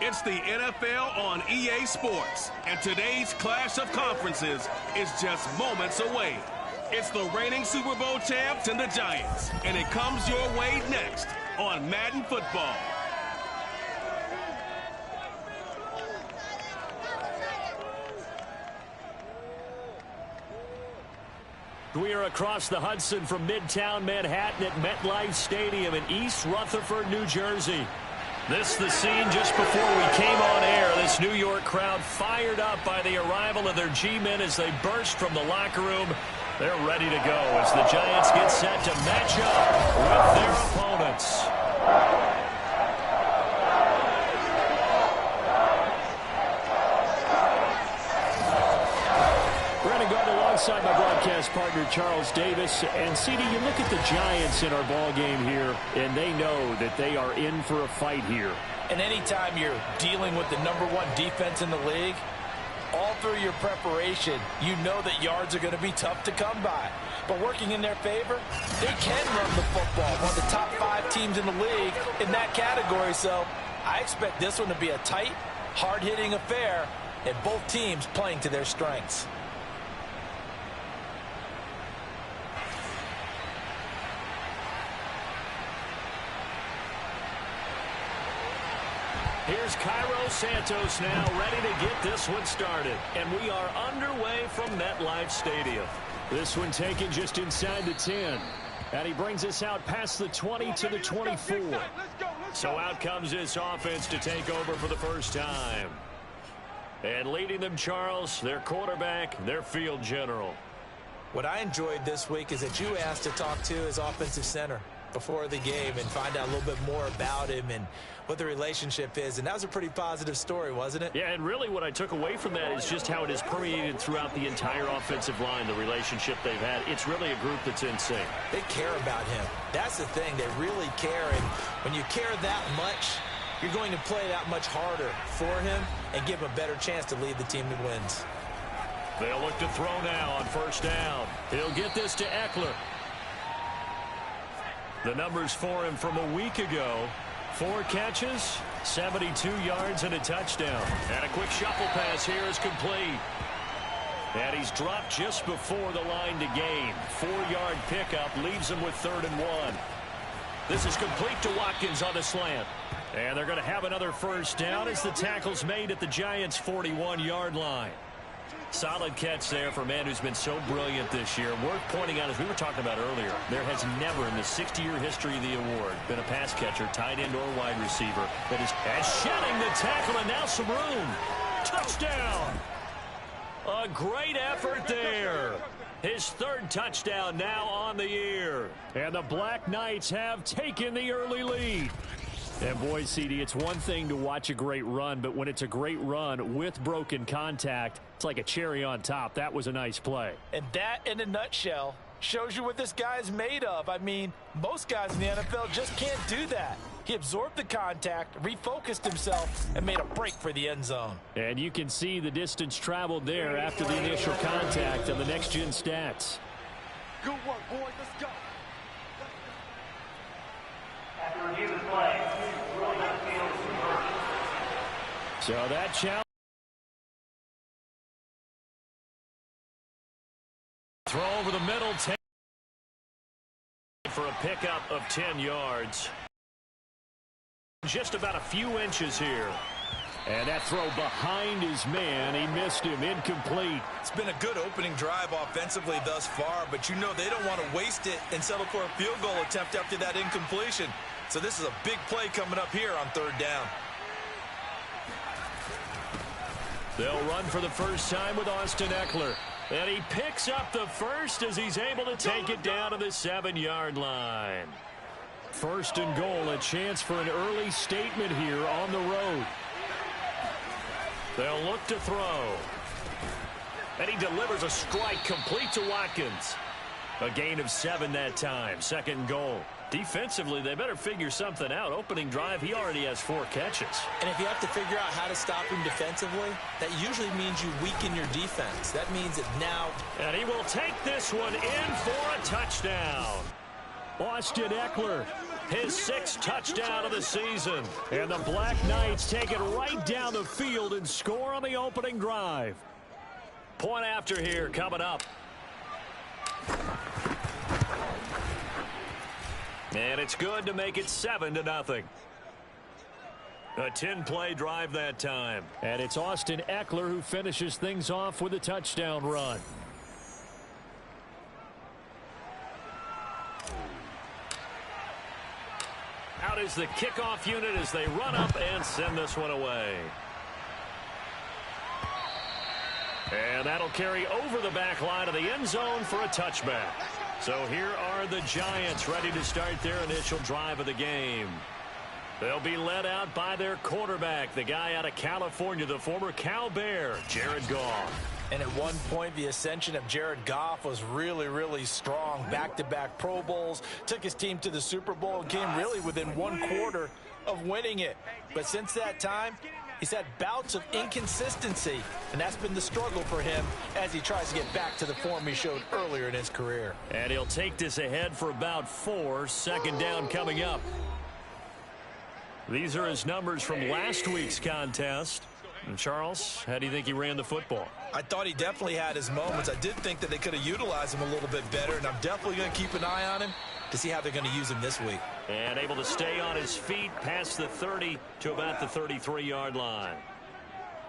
It's the NFL on EA Sports, and today's clash of conferences is just moments away. It's the reigning Super Bowl champs and the Giants, and it comes your way next on Madden Football. We are across the Hudson from Midtown Manhattan at MetLife Stadium in East Rutherford, New Jersey. This the scene just before we came on air. This New York crowd fired up by the arrival of their G-men as they burst from the locker room. They're ready to go as the Giants get set to match up with their opponents. Alongside my broadcast partner, Charles Davis. And, CD, you look at the Giants in our ball game here, and they know that they are in for a fight here. And anytime you're dealing with the #1 defense in the league, all through your preparation, you know that yards are going to be tough to come by. But working in their favor, they can run the football. One of the top 5 teams in the league in that category. So I expect this one to be a tight, hard-hitting affair, and both teams playing to their strengths. Here's Cairo Santos now ready to get this one started. And we are underway from MetLife Stadium. This one taken just inside the 10. And he brings us out past the 20 to the 24. So out comes this offense to take over for the first time. And leading them, Charles, their quarterback, their field general. What I enjoyed this week is that you asked to talk to his offensive center before the game and find out a little bit more about him and what the relationship is. And that was a pretty positive story, wasn't it? Yeah, and really what I took away from that is just how it is permeated throughout the entire offensive line, the relationship they've had. It's really a group that's in sync. They care about him. That's the thing. They really care. And when you care that much, you're going to play that much harder for him and give him a better chance to lead the team to wins. They'll look to throw now on first down. He'll get this to Eckler. The numbers for him from a week ago: 4 catches, 72 yards, and a touchdown. And a quick shuffle pass here is complete. And he's dropped just before the line to gain. 4-yard pickup leaves him with 3rd and 1. This is complete to Watkins on the slant. And they're going to have another first down as the tackle's made at the Giants' 41-yard line. Solid catch there for a man who's been so brilliant this year. Worth pointing out, as we were talking about earlier, there has never in the 60-year history of the award been a pass catcher, tight end, or wide receiver that is shedding the tackle, and now some room. Touchdown! A great effort there. His 3rd touchdown now on the year. And the Black Knights have taken the early lead. And boy, CD, it's one thing to watch a great run, but when it's a great run with broken contact, it's like a cherry on top. That was a nice play. And that, in a nutshell, shows you what this guy is made of. I mean, most guys in the NFL just can't do that. He absorbed the contact, refocused himself, and made a break for the end zone. And you can see the distance traveled there after the initial contact on the next-gen stats. Good work, boys. Let's go. After review the play, ruling on the field is reversed. So that challenge. Throw over the middle, for a pickup of 10 yards. Just about a few inches here. And that throw behind his man, he missed him, incomplete. It's been a good opening drive offensively thus far, but you know they don't want to waste it and settle for a field goal attempt after that incompletion. So this is a big play coming up here on 3rd down. They'll run for the first time with Austin Eckler. And he picks up the first as he's able to take it down to the 7-yard line. 1st and goal, a chance for an early statement here on the road. They'll look to throw. And he delivers a strike complete to Watkins. A gain of 7 that time. 2nd and goal. Defensively, they better figure something out. Opening drive, he already has 4 catches. And if you have to figure out how to stop him defensively, that usually means you weaken your defense. That means that now. And he will take this one in for a touchdown. Austin Eckler, his 6th touchdown of the season. And the Black Knights take it right down the field and score on the opening drive. Point after here coming up. And it's good to make it 7-0. A 10-play drive that time. And it's Austin Eckler who finishes things off with a touchdown run. Out is the kickoff unit as they run up and send this one away. And that'll carry over the back line of the end zone for a touchback. So here are the Giants ready to start their initial drive of the game. They'll be led out by their quarterback, the guy out of California, the former Cal Bear, Jared Goff. And at one point, the ascension of Jared Goff was really, really strong. Back-to-back Pro Bowls, took his team to the Super Bowl, and came really within 1/4 of winning it. But since that time, he's had bouts of inconsistency, and that's been the struggle for him as he tries to get back to the form he showed earlier in his career. And he'll take this ahead for about 4, second down coming up. These are his numbers from last week's contest. And Charles, how do you think he ran the football? I thought he definitely had his moments. I did think that they could have utilized him a little bit better, and I'm definitely going to keep an eye on him to see how they're going to use him this week. And able to stay on his feet past the 30 to about the 33-yard line.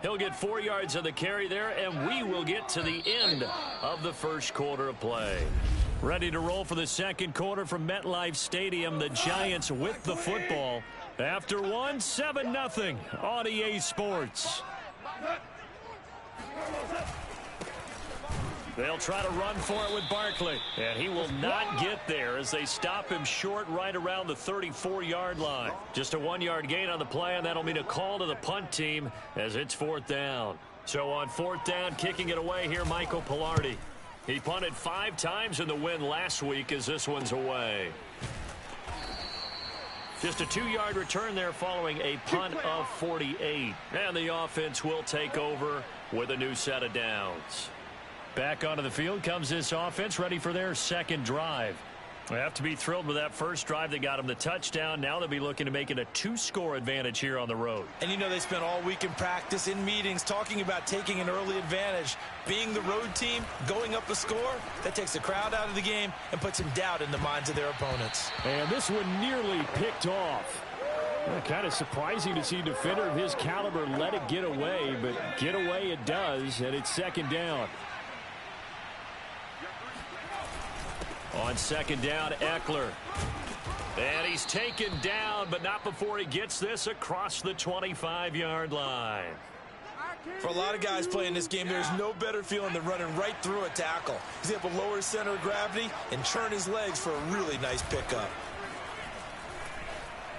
He'll get 4 yards on the carry there, and we will get to the end of the first quarter of play. Ready to roll for the second quarter from MetLife Stadium. The Giants with the football after 7-0 on EA Sports. They'll try to run for it with Barkley. And he will not get there as they stop him short right around the 34-yard line. Just a 1-yard gain on the play, and that'll mean a call to the punt team as it's 4th down. So on 4th down, kicking it away here, Michael Pilardi. He punted 5 times in the win last week as this one's away. Just a 2-yard return there following a punt of 48. And the offense will take over with a new set of downs. Back onto the field comes this offense, ready for their second drive. They have to be thrilled with that first drive that got them the touchdown. Now they'll be looking to make it a 2-score advantage here on the road. And you know they spent all week in practice, in meetings, talking about taking an early advantage. Being the road team, going up a score, that takes the crowd out of the game and puts some doubt in the minds of their opponents. And this one nearly picked off. Kind of surprising to see a defender of his caliber let it get away, but get away it does, and it's second down. On second down, Eckler. And he's taken down, but not before he gets this across the 25-yard line. For a lot of guys playing this game, there's no better feeling than running right through a tackle. He's able to lower his center of gravity and churn his legs for a really nice pickup.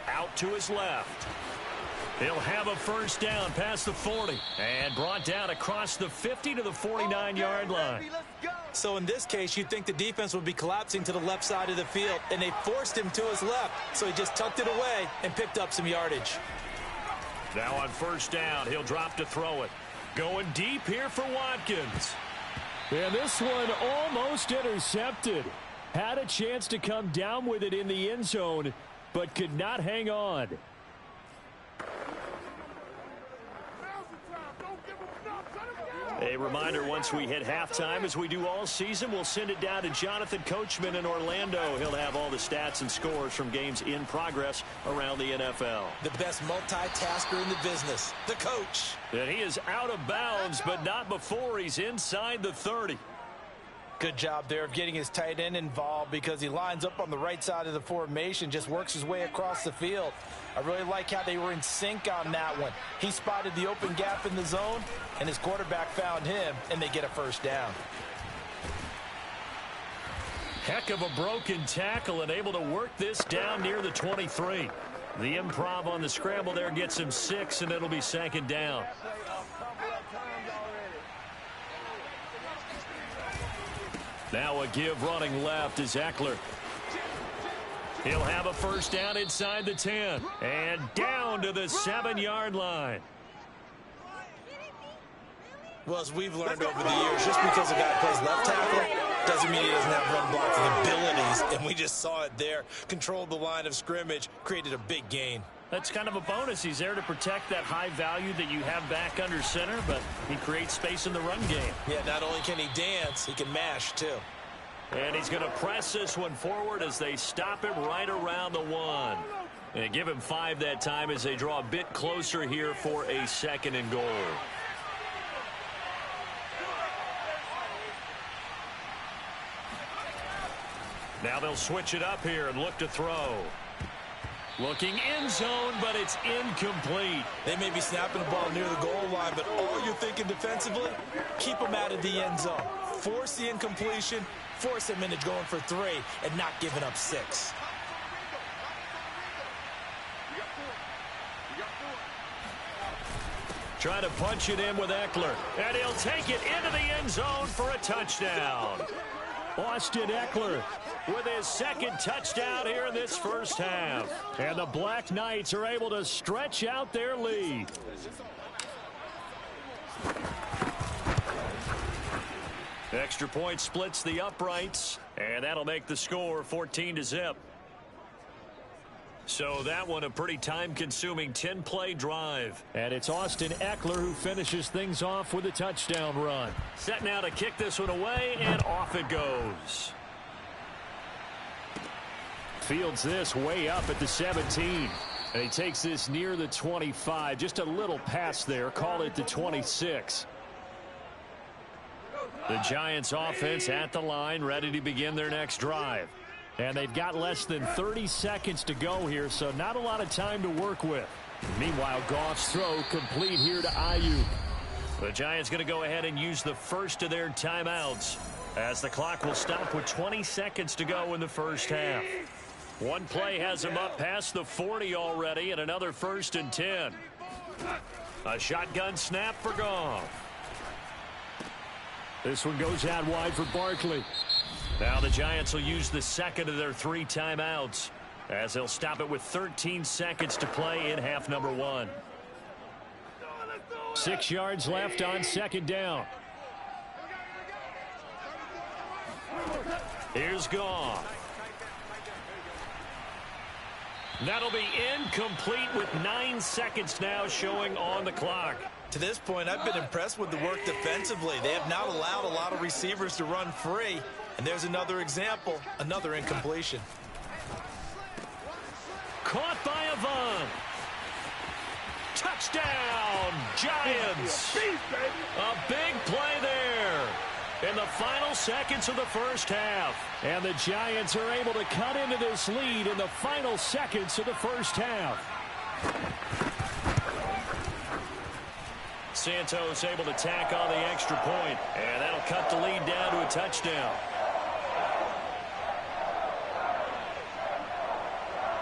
Out to his left. He'll have a first down past the 40. And brought down across the 50 to the 49-yard line. So in this case, you'd think the defense would be collapsing to the left side of the field, and they forced him to his left. So he just tucked it away and picked up some yardage. Now on first down, he'll drop to throw it. Going deep here for Watkins. And this one almost intercepted. Had a chance to come down with it in the end zone, but could not hang on. A reminder, once we hit halftime, as we do all season, we'll send it down to Jonathan Coachman in Orlando. He'll have all the stats and scores from games in progress around the NFL. The best multitasker in the business, the coach. And he is out of bounds, but not before he's inside the 30. Good job there of getting his tight end involved because he lines up on the right side of the formation, just works his way across the field. I really like how they were in sync on that one. He spotted the open gap in the zone, and his quarterback found him, and they get a first down. Heck of a broken tackle and able to work this down near the 23. The improv on the scramble there gets him 6, and it'll be second down. Now a give running left is Eckler. He'll have a first down inside the 10. And down to the 7-yard line. Well, as we've learned over the years, just because a guy plays left tackle Doesn't mean he doesn't have run blocking abilities, and we just saw it there. Controlled the line of scrimmage, created a big gain. That's kind of a bonus. He's there to protect that high value that you have back under center, but he creates space in the run game. Yeah, not only can he dance, he can mash, too. And he's going to press this one forward as they stop him right around the 1. And give him 5 that time as they draw a bit closer here for a 2nd and goal. Now they'll switch it up here and look to throw. Looking end zone, but it's incomplete. They may be snapping the ball near the goal line, but all you're thinking defensively, keep them out of the end zone. Force the incompletion, force them into going for 3, and not giving up 6. Trying to punch it in with Eckler. And he'll take it into the end zone for a touchdown. Austin Eckler with his 2nd touchdown here in this first half. And the Black Knights are able to stretch out their lead. Extra point splits the uprights, and that'll make the score 14-0. So that one a pretty time-consuming 10-play drive. And it's Austin Eckler who finishes things off with a touchdown run. Set now to kick this one away, and off it goes. Fields this way up at the 17. And he takes this near the 25. Just a little pass there. Call it the 26. The Giants offense at the line, ready to begin their next drive. And they've got less than 30 seconds to go here, so not a lot of time to work with. Meanwhile, Goff's throw complete here to Ayuk. The Giants going to go ahead and use the first of their timeouts as the clock will stop with 20 seconds to go in the first half. One play has him up past the 40 already, and another 1st and 10. A shotgun snap for Goff. This one goes out wide for Barkley. Now the Giants will use the 2nd of their 3 timeouts as they'll stop it with 13 seconds to play in half number 1. 6 yards left on 2nd down. Here's Goff. That'll be incomplete with 9 seconds now showing on the clock. To this point, I've been impressed with the work defensively. They have not allowed a lot of receivers to run free. And there's another example, another incompletion. Caught by Avon. Touchdown, Giants. A big play there in the final seconds of the first half. And the Giants are able to cut into this lead in the final seconds of the first half. Santos able to tack on the extra point, and that'll cut the lead down to a touchdown.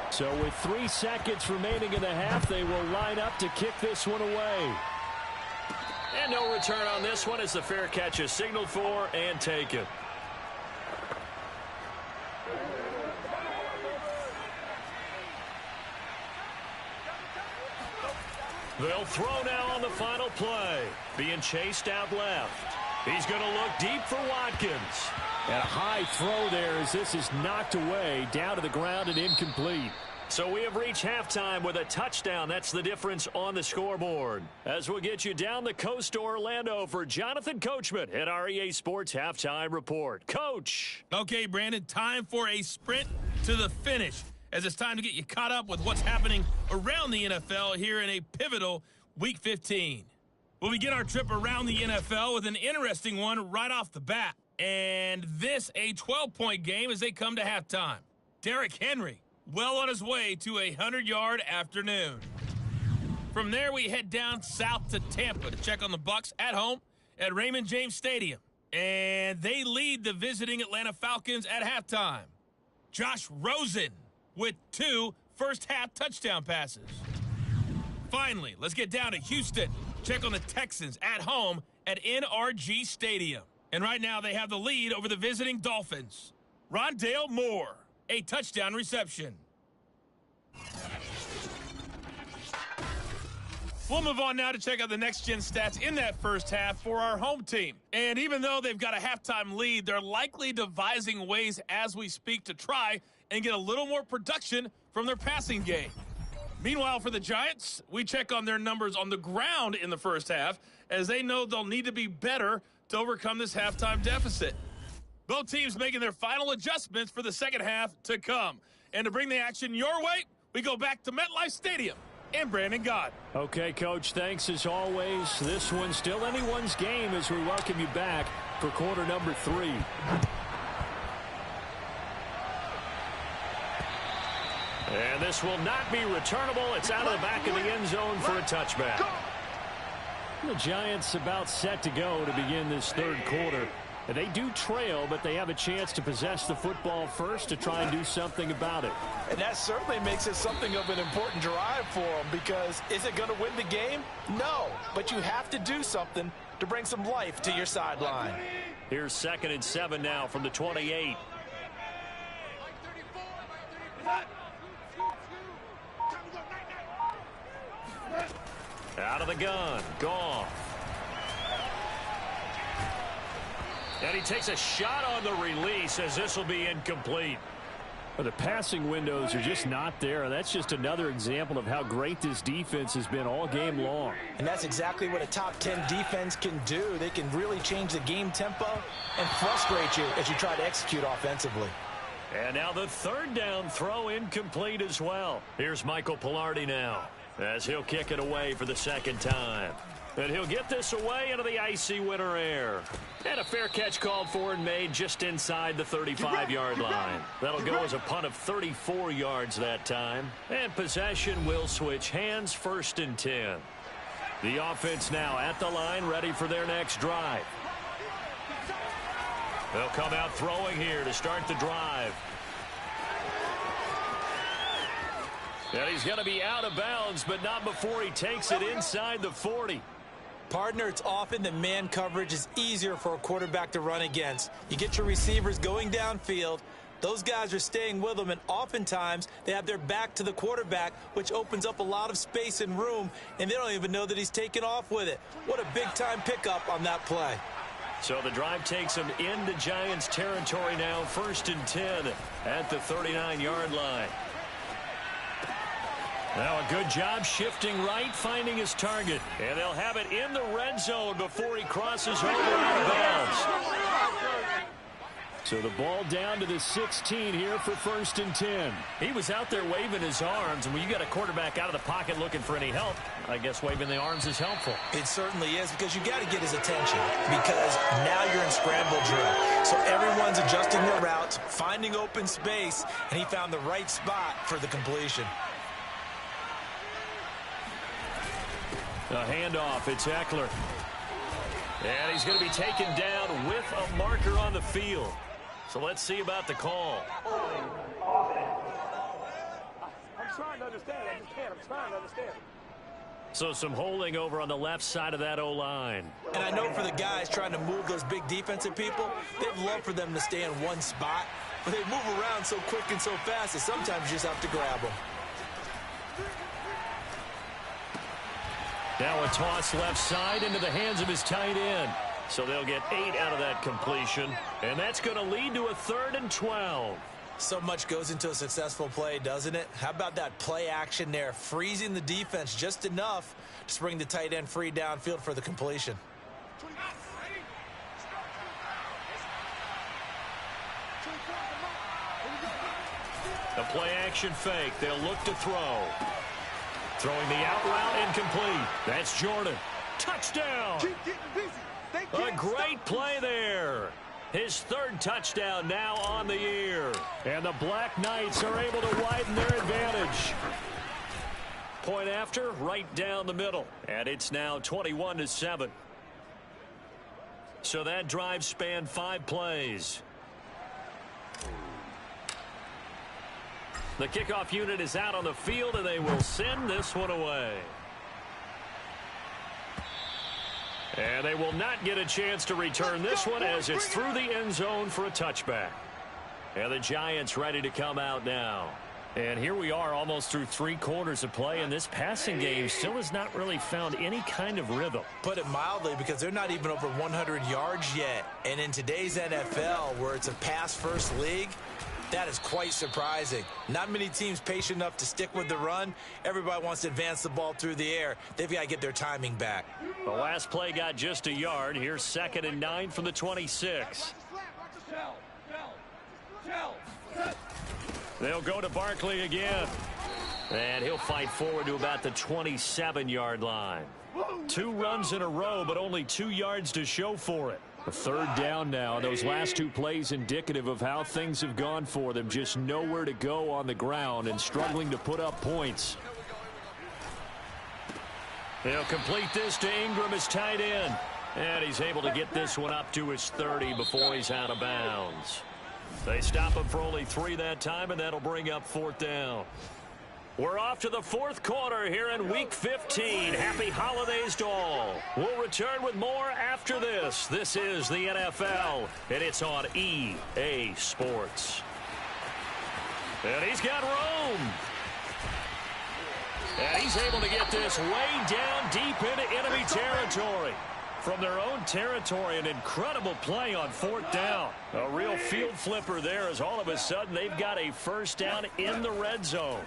So with 3 seconds remaining in the half, they will line up to kick this one away. And no return on this one as the fair catch is signaled for and taken. They'll throw now on the final play. Being chased out left. He's going to look deep for Watkins. And a high throw there as this is knocked away, down to the ground and incomplete. So we have reached halftime with a touchdown. That's the difference on the scoreboard. As we'll get you down the coast to Orlando for Jonathan Coachman at our EA Sports Halftime Report. Coach. Okay, Brandon, time for a sprint to the finish, as it's time to get you caught up with what's happening around the NFL here in a pivotal Week 15. We'll begin our trip around the NFL with an interesting one right off the bat. And this a 12-point game as they come to halftime. Derrick Henry, well on his way to a 100-yard afternoon. From there, we head down south to Tampa to check on the Bucs at home at Raymond James Stadium. And they lead the visiting Atlanta Falcons at halftime. Josh Rosen with 2 first-half touchdown passes. Finally, let's get down to Houston. Check on the Texans at home at NRG Stadium. And right now they have the lead over the visiting Dolphins. Rondale Moore, a touchdown reception. We'll move on now to check out the next-gen stats in that first half for our home team. And even though they've got a halftime lead, they're likely devising ways as we speak to try and get a little more production from their passing game. Meanwhile, for the Giants, we check on their numbers on the ground in the first half, as they know they'll need to be better to overcome this halftime deficit. Both teams making their final adjustments for the second half to come. And to bring the action your way, we go back to MetLife Stadium and Brandon Gott. Okay, Coach, thanks as always. This one's still anyone's game as we welcome you back for quarter number 3. And this will not be returnable. It's out of the back of the end zone for a touchback. The Giants about set to go to begin this third quarter. And they do trail, but they have a chance to possess the football first to try and do something about it. And that certainly makes it something of an important drive for them, because is it going to win the game? No, but you have to do something to bring some life to your sideline. Here's 2nd and 7 now from the 28. Out of the gun, Goff. And he takes a shot on the release as this will be incomplete. Well, the passing windows are just not there. That's just another example of how great this defense has been all game long. And that's exactly what a top 10 defense can do. They can really change the game tempo and frustrate you as you try to execute offensively. And now the third down throw incomplete as well. Here's Michael Pilardi now as he'll kick it away for the second time. And he'll get this away into the icy winter air. And a fair catch called for and made just inside the 35-yard line. That'll go as a punt of 34 yards that time. And possession will switch hands, 1st and 10. The offense now at the line, ready for their next drive. They'll come out throwing here to start the drive. And he's going to be out of bounds, but not before he takes it inside the 40. Partner, it's often that man coverage is easier for a quarterback to run against. You get your receivers going downfield. Those guys are staying with them, and oftentimes they have their back to the quarterback, which opens up a lot of space and room, and they don't even know that he's taken off with it. What a big-time pickup on that play. So the drive takes him into Giants territory now, 1st and 10 at the 39-yard line. Now a good job shifting right, finding his target. And they'll have it in the red zone before he crosses over out of bounds. So the ball down to the 16 here for 1st and 10. He was out there waving his arms, and when you got a quarterback out of the pocket looking for any help, I guess waving the arms is helpful. It certainly is, because you got to get his attention, because now you're in scramble drill. So everyone's adjusting their routes, finding open space, and he found the right spot for the completion. A handoff, it's Eckler. And he's going to be taken down with a marker on the field. So let's see about the call. I'm trying to understand. I just can't. I'm trying to understand. So some holding over on the left side of that O-line. And I know for the guys trying to move those big defensive people, they'd love for them to stay in one spot. But they move around so quick and so fast that sometimes you just have to grab them. Now a toss left side into the hands of his tight end. So they'll get 8 out of that completion. And that's going to lead to a 3rd and 12. So much goes into a successful play, doesn't it? How about that play action there, freezing the defense just enough to bring the tight end free downfield for the completion. A play action fake. They'll look to throw. Throwing the out route incomplete. That's Jordan. Touchdown. A great play there. His 3rd touchdown now on the year. And the Black Knights are able to widen their advantage. Point after, right down the middle. And it's now 21-7. So that drive spanned 5 plays. The kickoff unit is out on the field, and they will send this one away. And they will not get a chance to return this one as it's through the end zone for a touchback. And the Giants ready to come out now. And here we are almost through 3 quarters of play, and this passing game still has not really found any kind of rhythm. Put it mildly, because they're not even over 100 yards yet. And in today's NFL, where it's a pass-first league, that is quite surprising. Not many teams patient enough to stick with the run. Everybody wants to advance the ball through the air. They've got to get their timing back. The last play got just a yard. Here's 2nd and 9 from the 26. They'll go to Barkley again. And he'll fight forward to about the 27-yard line. 2 runs in a row, but only 2 yards to show for it. A 3rd down now. Those last 2 plays indicative of how things have gone for them. Just nowhere to go on the ground and struggling to put up points. They'll complete this to Ingram as tight end. And he's able to get this one up to his 30 before he's out of bounds. They stop him for only 3 that time, and that'll bring up 4th down. We're off to the 4th quarter here in Week 15. Happy holidays to all. We'll return with more after this. This is the NFL, and it's on EA Sports. And he's got room. And he's able to get this way down deep into enemy territory. From their own territory, an incredible play on 4th down. A real field flipper there, as all of a sudden they've got a 1st down in the red zone.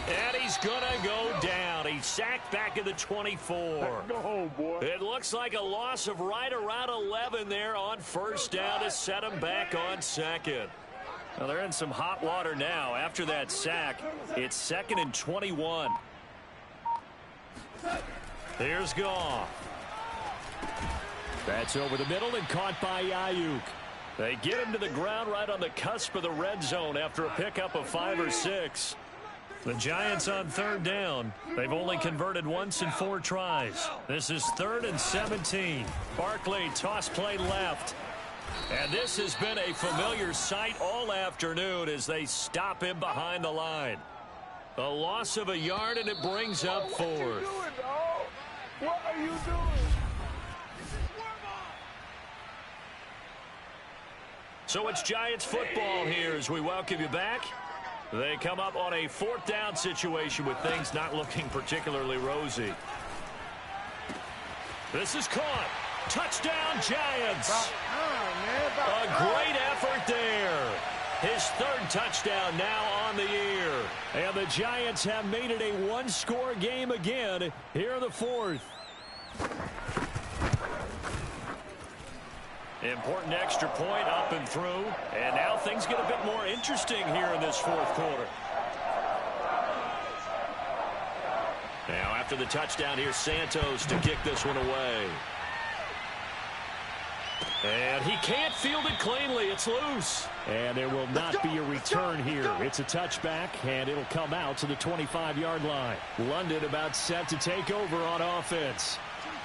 And he's going to go down. He's sacked back at the 24. No, boy. It looks like a loss of right around 11 there on 1st down to set him back on 2nd. Well, they're in some hot water now. After that sack, it's 2nd and 21. Here's Goff. That's over the middle and caught by Ayuk. They get him to the ground right on the cusp of the red zone after a pickup of 5 or 6. The Giants on 3rd down. They've only converted once in 4 tries. This is 3rd and 17. Barkley toss play left. And this has been a familiar sight all afternoon as they stop him behind the line. A loss of a yard, and it brings up 4th. What are you doing? So it's Giants football here as we welcome you back. They come up on a 4th down situation with things not looking particularly rosy. This is caught. Touchdown, Giants. A great effort there. His 3rd touchdown now on the year. And the Giants have made it a 1-score game again here in the 4th. Important extra point up and through. And now things get a bit more interesting here in this 4th quarter. Now after the touchdown, here's Santos to kick this one away. And he can't field it cleanly. It's loose. And there will not be a return here. It's a touchback, and it'll come out to the 25-yard line. London about set to take over on offense.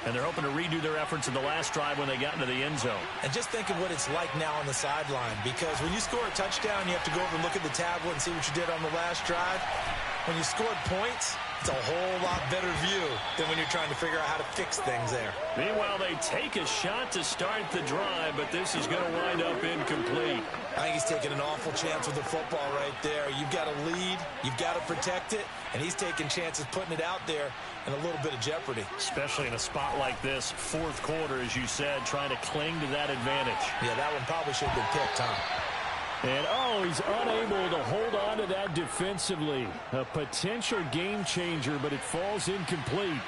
And they're hoping to redo their efforts in the last drive when they got into the end zone. And just think of what it's like now on the sideline, because when you score a touchdown, you have to go over and look at the tablet and see what you did on the last drive. When you scored points, it's a whole lot better view than when you're trying to figure out how to fix things there. Meanwhile, they take a shot to start the drive, but this is going to wind up incomplete. I think he's taking an awful chance with the football right there. You've got to lead, you've got to protect it, and he's taking chances putting it out there in a little bit of jeopardy. Especially in a spot like this, 4th quarter, as you said, trying to cling to that advantage. Yeah, that one probably should have been picked, huh? And, oh, he's unable to hold on to that defensively. A potential game changer, but it falls incomplete.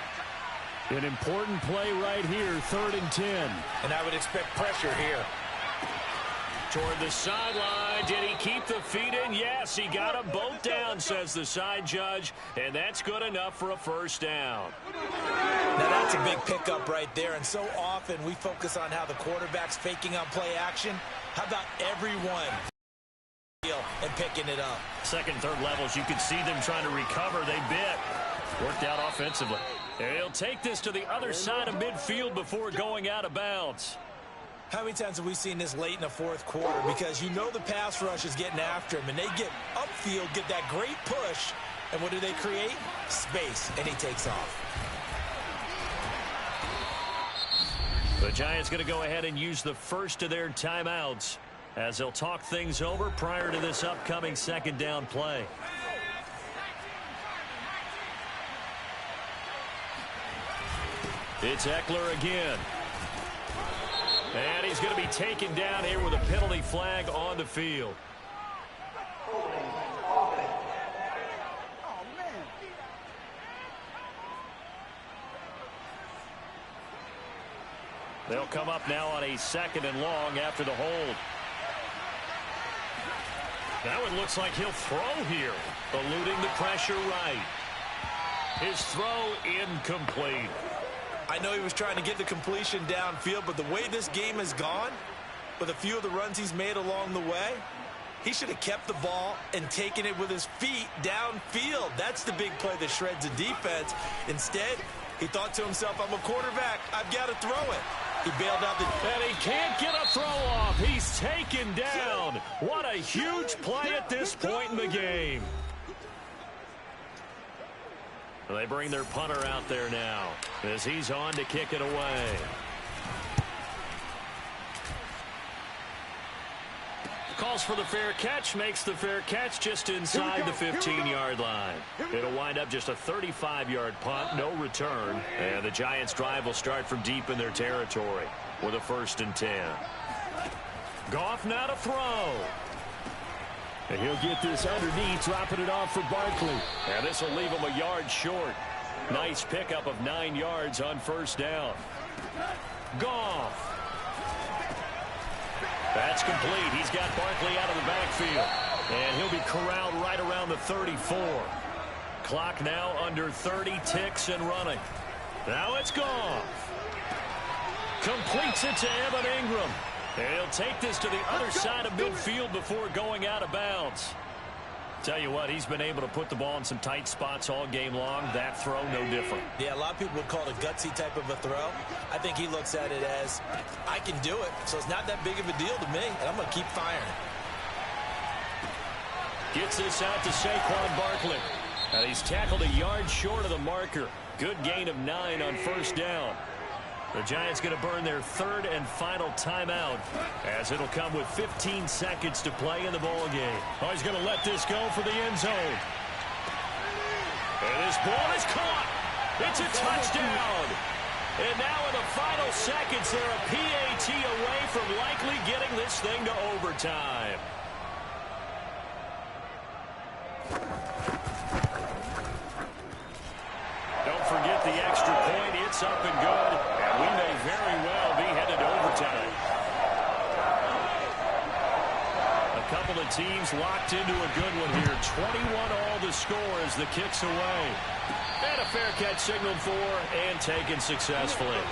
An important play right here, 3rd and 10. And I would expect pressure here. Toward the sideline. Did he keep the feet in? Yes, he got them both down, says the side judge. And that's good enough for a 1st down. Now, that's a big pickup right there. And so often we focus on how the quarterback's faking on play action. How about everyone and picking it up? 2nd, 3rd levels, you could see them trying to recover. They bit. Worked out offensively. And he'll take this to the other side of midfield before going out of bounds. How many times have we seen this late in the 4th quarter? Because you know the pass rush is getting after him, and they get upfield, get that great push, and what do they create? Space, and he takes off. The Giants going to go ahead and use the first of their timeouts. as they'll talk things over prior to this upcoming second down play. It's Eckler again. And he's going to be taken down here with a penalty flag on the field. They'll come up now on a 2nd and long after the hold. Now it looks like he'll throw here, eluding the pressure right. His throw incomplete. I know he was trying to get the completion downfield, but the way this game has gone, with a few of the runs he's made along the way, he should have kept the ball and taken it with his feet downfield. That's the big play that shreds a defense. Instead, he thought to himself, I'm a quarterback. I've got to throw it. He bailed out the... And he can't get a throw off. He's taken down. What a huge play at this point in the game. They bring their punter out there now as he's on to kick it away. Calls for the fair catch, makes the fair catch just inside the 15-yard line. It'll wind up just a 35-yard punt, no return. And the Giants' drive will start from deep in their territory with a 1st and 10. Goff now to throw. And he'll get this underneath, dropping it off for Barkley. And this will leave him a yard short. Nice pickup of 9 yards on 1st down. Goff. That's complete. He's got Barkley out of the backfield. And he'll be corralled right around the 34. Clock now under 30 ticks and running. Now it's Goff. Completes it to Evan Ingram. And he'll take this to the other side of midfield before going out of bounds. Tell you what, he's been able to put the ball in some tight spots all game long. That throw, no different. Yeah, a lot of people would call it a gutsy type of a throw. I think he looks at it as, I can do it, so it's not that big of a deal to me, and I'm going to keep firing. Gets this out to Saquon Barkley. And he's tackled a yard short of the marker. Good gain of 9 on 1st down. The Giants going to burn their 3rd and final timeout as it'll come with 15 seconds to play in the ball game. Oh, he's going to let this go for the end zone. And this ball is caught. It's a touchdown. And now in the final seconds, they're a PAT away from likely getting this thing to overtime. Don't forget the extra point. It's up and good. And we may very well be headed to overtime. A couple of teams locked into a good one here. 21-all the score as the kick's away. And a fair catch signaled for and taken successfully.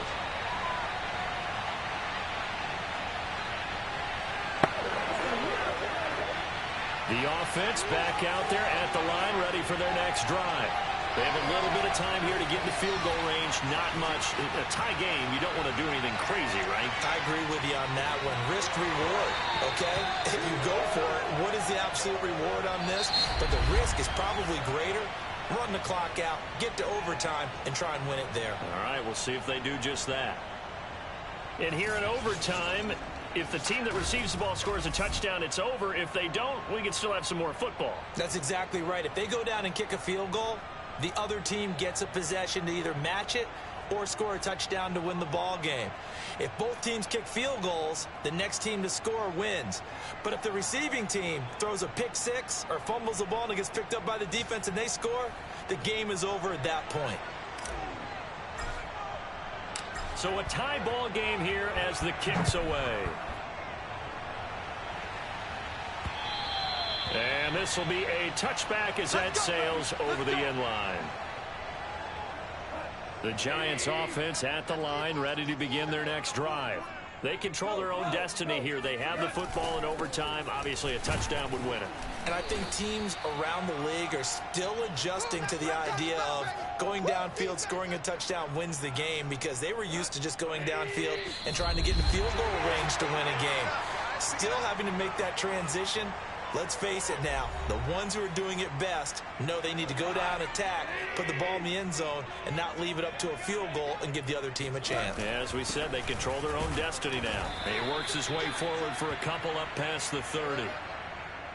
The offense back out there at the line, ready for their next drive. They have a little bit of time here to get in the field goal range. Not much. A tie game, you don't want to do anything crazy, right? I agree with you on that one. Risk reward, okay? If you go for it, what is the absolute reward on this? But the risk is probably greater. Run the clock out, get to overtime, and try and win it there. All right, we'll see if they do just that. And here in overtime, if the team that receives the ball scores a touchdown, it's over. If they don't, we can still have some more football. That's exactly right. If they go down and kick a field goal, the other team gets a possession to either match it or score a touchdown to win the ball game. If both teams kick field goals, the next team to score wins. But if the receiving team throws a pick six or fumbles the ball and it gets picked up by the defense and they score, the game is over at that point. So a tie ball game here as the kick's away. And this will be a touchback as that sails over the end line. The Giants offense at the line, ready to begin their next drive. They control their own destiny here. They have the football in overtime. Obviously, a touchdown would win it. And I think teams around the league are still adjusting to the idea of going downfield, scoring a touchdown wins the game, because they were used to just going downfield and trying to get in field goal range to win a game. Still having to make that transition. Let's face it now, the ones who are doing it best know they need to go down, attack, put the ball in the end zone, and not leave it up to a field goal and give the other team a chance. As we said, they control their own destiny now. He works his way forward for a couple up past the 30.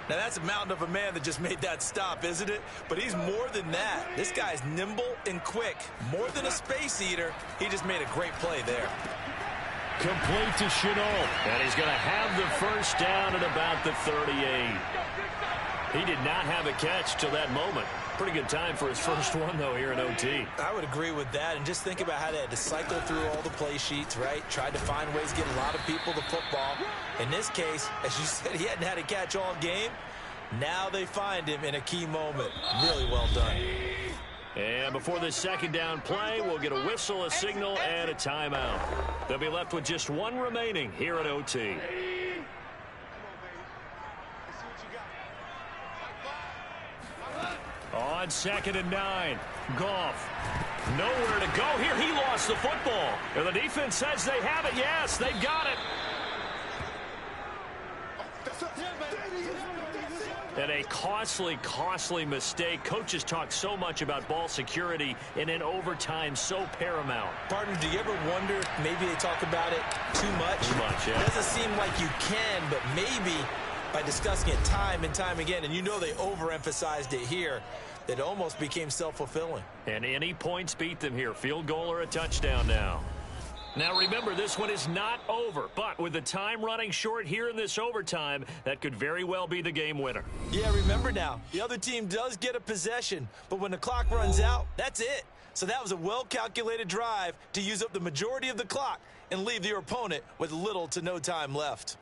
Now, that's a mountain of a man that just made that stop, isn't it? But he's more than that. This guy's nimble and quick. More than a space eater, he just made a great play there. Complete to Chenault. And he's going to have the first down at about the 38. He did not have a catch till that moment. Pretty good time for his first one, though, here in OT. I would agree with that. And just think about how they had to cycle through all the play sheets, right? Tried to find ways to get a lot of people the football. In this case, as you said, he hadn't had a catch all game. Now they find him in a key moment. Really well done. And before this second down play, we'll get a whistle, a signal, and a timeout. They'll be left with just one remaining here at OT. On 2nd and 9, Goff. Nowhere to go here. He lost the football. And the defense says they have it. Yes, they've got it. And a costly mistake. Coaches talk so much about ball security, and in overtime, so paramount. Partner, do you ever wonder, maybe they talk about it too much? Too much, yeah. It doesn't seem like you can, but maybe by discussing it time and time again, and you know they overemphasized it here, it almost became self-fulfilling. And any points beat them here. Field goal or a touchdown now. Now, remember, this one is not over, but with the time running short here in this overtime, that could very well be the game winner. Yeah, remember now, the other team does get a possession, but when the clock runs out, that's it. So that was a well-calculated drive to use up the majority of the clock and leave your opponent with little to no time left.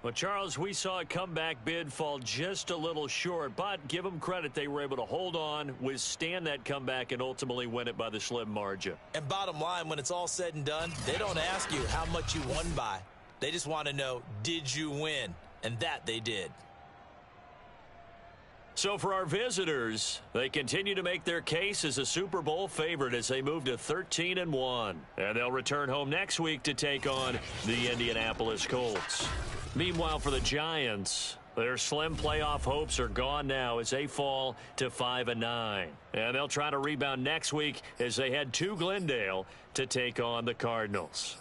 Well, Charles, we saw a comeback bid fall just a little short, but give them credit. They were able to hold on, withstand that comeback, and ultimately win it by the slim margin. And bottom line, when it's all said and done, they don't ask you how much you won by. They just want to know, did you win? And that they did. So for our visitors, they continue to make their case as a Super Bowl favorite as they move to 13-1. And they'll return home next week to take on the Indianapolis Colts. Meanwhile, for the Giants, their slim playoff hopes are gone now as they fall to 5-9. And they'll try to rebound next week as they head to Glendale to take on the Cardinals.